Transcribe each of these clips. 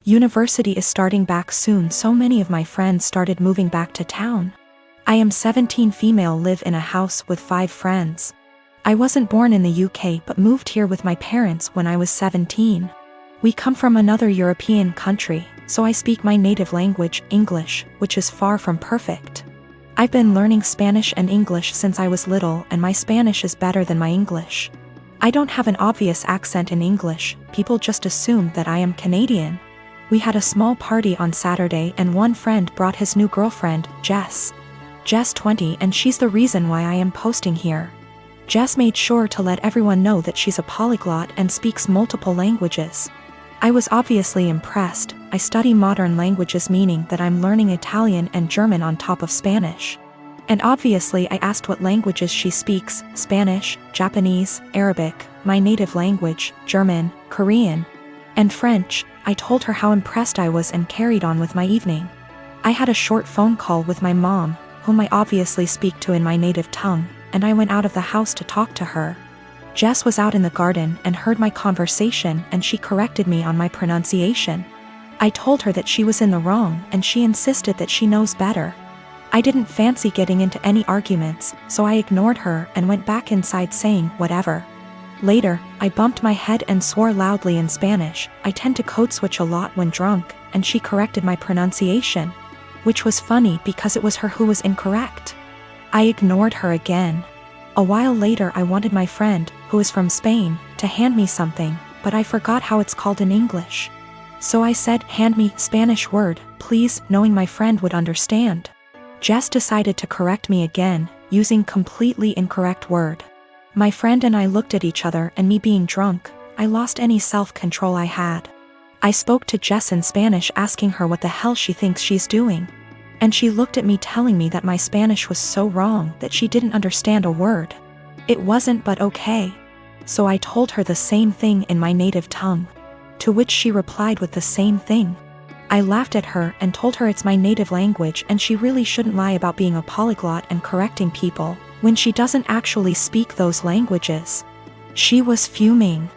University is starting back soon, so many of my friends started moving back to town. I am 17 female, live in a house with 5 friends. I wasn't born in the UK but moved here with my parents when I was 17. We come from another European country, so I speak my native language, English, which is far from perfect. I've been learning Spanish and English since I was little, and my Spanish is better than my English. I don't have an obvious accent in English, people just assume that I am Canadian. We had a small party on Saturday and one friend brought his new girlfriend, Jess. Jess 20, and she's the reason why I am posting here. Jess made sure to let everyone know that she's a polyglot and speaks multiple languages. I was obviously impressed. I study modern languages, meaning that I'm learning Italian and German on top of Spanish. And obviously I asked what languages she speaks: Spanish, Japanese, Arabic, my native language, German, Korean, and French. I told her how impressed I was and carried on with my evening. I had a short phone call with my mom, whom I obviously speak to in my native tongue, and I went out of the house to talk to her. Jess was out in the garden and heard my conversation, and she corrected me on my pronunciation. I told her that she was in the wrong, and she insisted that she knows better. I didn't fancy getting into any arguments, so I ignored her and went back inside saying, whatever. Later, I bumped my head and swore loudly in Spanish. I tend to code switch a lot when drunk, and she corrected my pronunciation, which was funny because it was her who was incorrect. I ignored her again. A while later I wanted my friend, who is from Spain, to hand me something, but I forgot how it's called in English. So I said, hand me Spanish word, please, knowing my friend would understand. Jess decided to correct me again, using completely incorrect word. My friend and I looked at each other, and me being drunk, I lost any self-control I had. I spoke to Jess in Spanish asking her what the hell she thinks she's doing. And she looked at me telling me that my Spanish was so wrong that she didn't understand a word. It wasn't, but okay. So I told her the same thing in my native tongue. To which she replied with the same thing. I laughed at her and told her it's my native language and she really shouldn't lie about being a polyglot and correcting people when she doesn't actually speak those languages. She was fuming.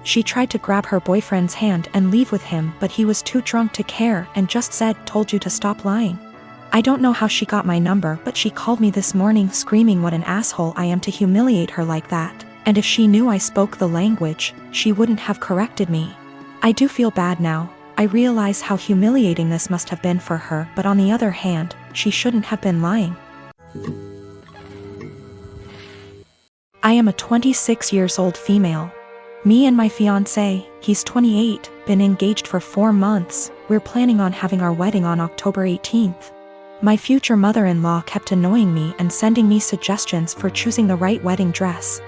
She tried to grab her boyfriend's hand and leave with him, but he was too drunk to care and just said, told you to stop lying. I don't know how she got my number, but she called me this morning screaming what an asshole I am to humiliate her like that, and if she knew I spoke the language, she wouldn't have corrected me. I do feel bad now. I realize how humiliating this must have been for her, but on the other hand, she shouldn't have been lying. I am a 26 years old female. Me and my fiancé, he's 28, been engaged for 4 months. We're planning on having our wedding on October 18th. My future mother-in-law kept annoying me and sending me suggestions for choosing the right wedding dress,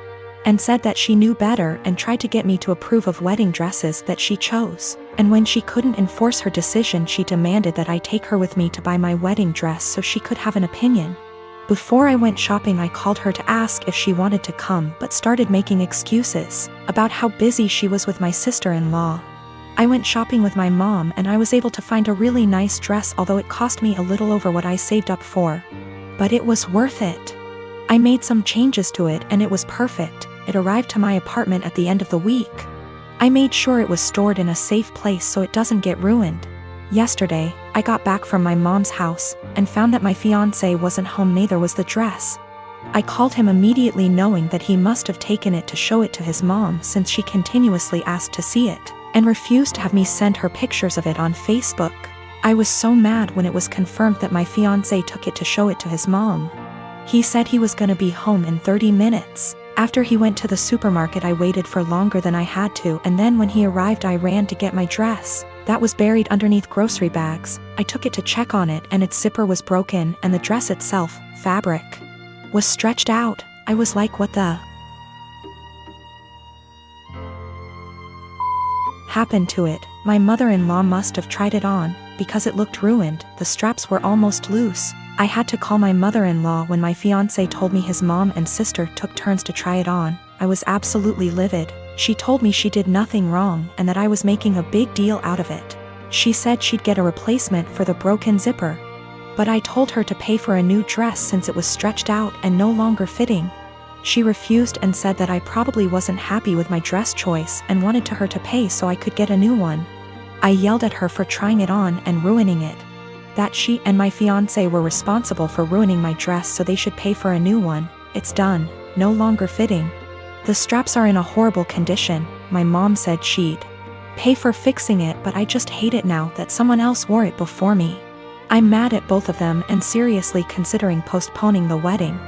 and said that she knew better and tried to get me to approve of wedding dresses that she chose. And when she couldn't enforce her decision, she demanded that I take her with me to buy my wedding dress so she could have an opinion. Before I went shopping, I called her to ask if she wanted to come, but started making excuses about how busy she was with my sister-in-law. I went shopping with my mom and I was able to find a really nice dress, although it cost me a little over what I saved up for. But it was worth it. I made some changes to it and it was perfect. It arrived to my apartment at the end of the week. I made sure it was stored in a safe place so it doesn't get ruined. Yesterday, I got back from my mom's house and found that my fiancé wasn't home, neither was the dress. I called him immediately, knowing that he must have taken it to show it to his mom since she continuously asked to see it, and refused to have me send her pictures of it on Facebook. I was so mad when it was confirmed that my fiancé took it to show it to his mom. He said he was gonna be home in 30 minutes. After he went to the supermarket, I waited for longer than I had to, and then when he arrived I ran to get my dress. That was buried underneath grocery bags. I took it to check on it and its zipper was broken, and the dress itself, fabric, was stretched out. I was like, what the happened to it? My mother-in-law must have tried it on, because it looked ruined. The straps were almost loose. I had to call my mother-in-law when my fiancé told me his mom and sister took turns to try it on. I was absolutely livid. She told me she did nothing wrong and that I was making a big deal out of it. She said she'd get a replacement for the broken zipper. But I told her to pay for a new dress since it was stretched out and no longer fitting. She refused and said that I probably wasn't happy with my dress choice and wanted her to pay so I could get a new one. I yelled at her for trying it on and ruining it. That she and my fiancé were responsible for ruining my dress, so they should pay for a new one. It's done, no longer fitting. The straps are in a horrible condition. My mom said she'd pay for fixing it, but I just hate it now that someone else wore it before me. I'm mad at both of them and seriously considering postponing the wedding.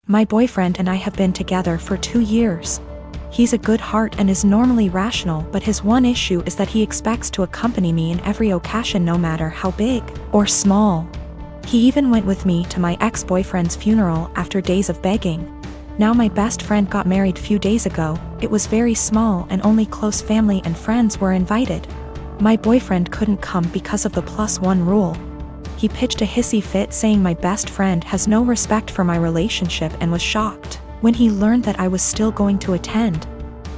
My boyfriend and I have been together for 2 years. He's a good heart and is normally rational, but his one issue is that he expects to accompany me in every occasion, no matter how big or small. He even went with me to my ex-boyfriend's funeral after days of begging. Now my best friend got married few days ago. It was very small and only close family and friends were invited. My boyfriend couldn't come because of the +1 rule. He pitched a hissy fit saying my best friend has no respect for my relationship and was shocked when he learned that I was still going to attend.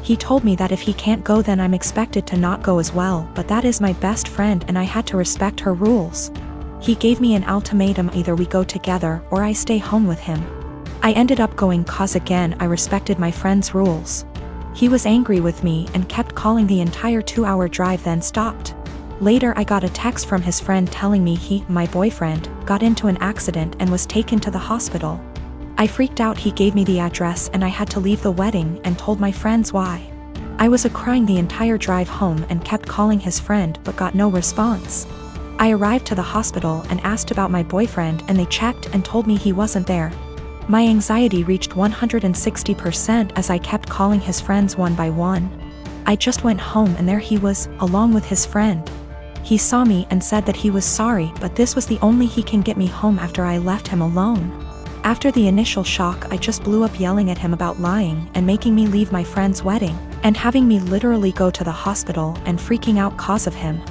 He told me that if he can't go, then I'm expected to not go as well, but that is my best friend and I had to respect her rules. He gave me an ultimatum: either we go together or I stay home with him. I ended up going cause again I respected my friend's rules. He was angry with me and kept calling the entire 2-hour drive, then stopped. Later I got a text from his friend telling me he, my boyfriend, got into an accident and was taken to the hospital. I freaked out. He gave me the address and I had to leave the wedding and told my friends why. I was crying the entire drive home and kept calling his friend but got no response. I arrived to the hospital and asked about my boyfriend and they checked and told me he wasn't there. My anxiety reached 160% as I kept calling his friends one by one. I just went home and there he was, along with his friend. He saw me and said that he was sorry, but this was the only he can get me home after I left him alone. After the initial shock, I just blew up yelling at him about lying and making me leave my friend's wedding, and having me literally go to the hospital and freaking out cause of him.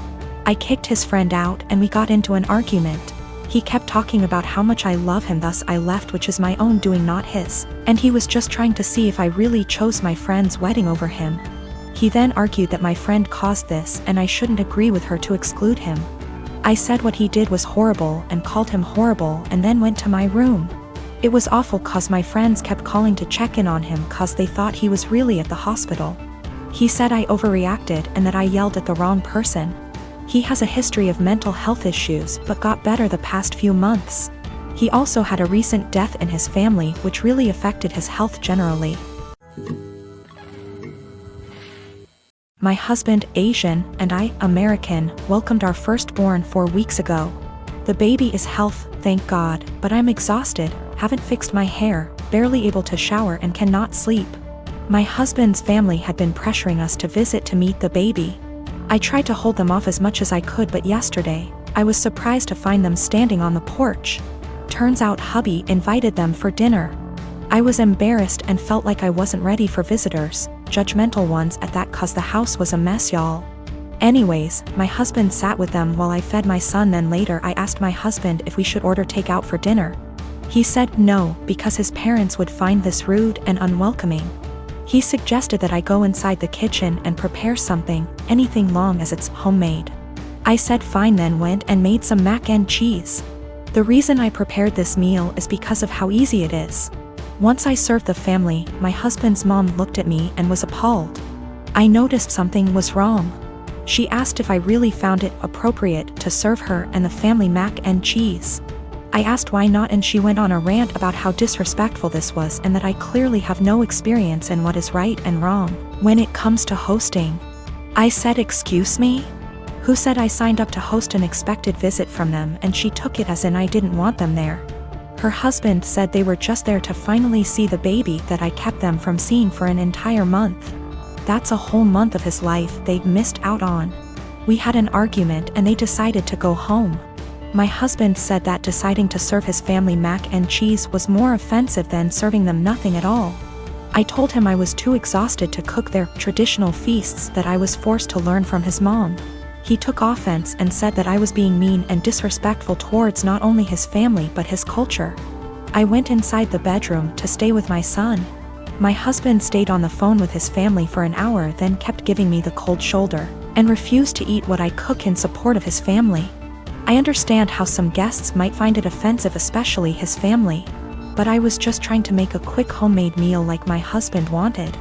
I kicked his friend out and we got into an argument. He kept talking about how much I love him, thus I left, which is my own doing, not his, and he was just trying to see if I really chose my friend's wedding over him. He then argued that my friend caused this and I shouldn't agree with her to exclude him. I said what he did was horrible and called him horrible and then went to my room. It was awful cause my friends kept calling to check in on him cause they thought he was really at the hospital. He said I overreacted and that I yelled at the wrong person. He has a history of mental health issues but got better the past few months. He also had a recent death in his family which really affected his health generally. My husband, Asian, and I, American, welcomed our firstborn 4 weeks ago. The baby is healthy, thank God, but I'm exhausted, haven't fixed my hair, barely able to shower and cannot sleep. My husband's family had been pressuring us to visit to meet the baby. I tried to hold them off as much as I could, but yesterday, I was surprised to find them standing on the porch. Turns out hubby invited them for dinner. I was embarrassed and felt like I wasn't ready for visitors, judgmental ones at that, cause the house was a mess, y'all. Anyways, my husband sat with them while I fed my son, then later I asked my husband if we should order takeout for dinner. He said no, because his parents would find this rude and unwelcoming. He suggested that I go inside the kitchen and prepare something, anything long as it's homemade. I said fine, then went and made some mac and cheese. The reason I prepared this meal is because of how easy it is. Once I served the family, my husband's mom looked at me and was appalled. I noticed something was wrong. She asked if I really found it appropriate to serve her and the family mac and cheese. I asked why not, and she went on a rant about how disrespectful this was and that I clearly have no experience in what is right and wrong when it comes to hosting. I said, excuse me? Who said I signed up to host an expected visit from them? And she took it as in I didn't want them there. Her husband said they were just there to finally see the baby that I kept them from seeing for an entire month. That's a whole month of his life they missed out on. We had an argument and they decided to go home. My husband said that deciding to serve his family mac and cheese was more offensive than serving them nothing at all. I told him I was too exhausted to cook their traditional feasts that I was forced to learn from his mom. He took offense and said that I was being mean and disrespectful towards not only his family but his culture. I went inside the bedroom to stay with my son. My husband stayed on the phone with his family for an hour, then kept giving me the cold shoulder, and refused to eat what I cook in support of his family. I understand how some guests might find it offensive, especially his family, but I was just trying to make a quick homemade meal like my husband wanted.